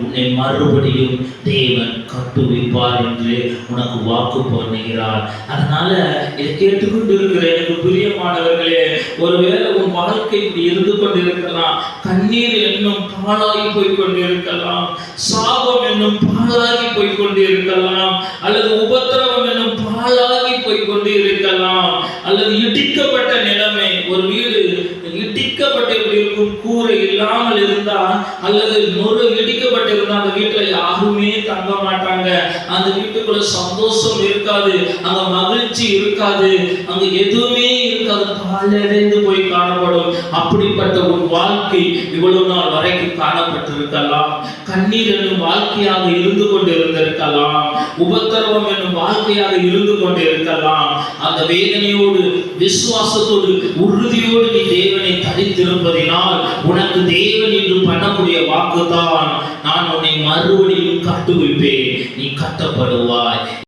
உன்னை மறுபடியும் தேவன் கட்டுவிப்பார் என்று உனக்கு வாக்கு பண்ணுகிறார். அதனால இதை கேட்டுக்கொண்டு இருக்கிற எனக்கு பிரியமானவர்களே, ஒருவேளை உன் வாழ்க்கை இப்படி இருந்து கொண்டிருக்கலாம். கண்ணீர் என்னும் பாழாகி போய்கொண்டிருக்கலாம், சாபம் என்னும் பாழாகி போய்கொண்டிருக்கலாம், அல்லது உபத்திரவம் என்னும் பாழாகி போய்கொண்டு இருக்கலாம், அல்லது இடிக்கப்பட்ட நிலைமை. ஒரு வீடு இடிக்கப்பட்டு எப்படி இருக்கும்? கூரை இல்லாமல் இருந்தா அல்லது நொறு இடிக்கப்பட்டு இருந்தா அந்த வீட்டுல யாருமே தங்க மாட்டாங்க. அந்த வீட்டுக்குள்ள சந்தோஷம் இருக்காது, அங்க மகிழ்ச்சி இருக்காது, அங்க எதுவுமே இருக்காது, பாழடைந்து போய் காணப்படும். அப்படிப்பட்ட ஒரு வாழ்க்கை இவ்வளவு நாள் வரைக்கும் காணப்பட்டிருக்கலாம். கண்ணீர் என்னும் வாழ்க்கையாக இருந்து கொண்டு இருந்திருக்கலாம், உபத்திரவம் என்னும் வாழ்க்கையாக இருந்து கொண்டு இருக்கலாம். அந்த வேதனையோடு விசுவாசத்தோடு உறுதியோடு நீ தேவனை தரித்திருப்பதினால் உனக்கு தேவன் என்று பண்ணக்கூடிய வாக்குதான், நான் உன்னை மறுபடியும் கட்டுவிப்பேன், நீ கட்டப்படுவாய்.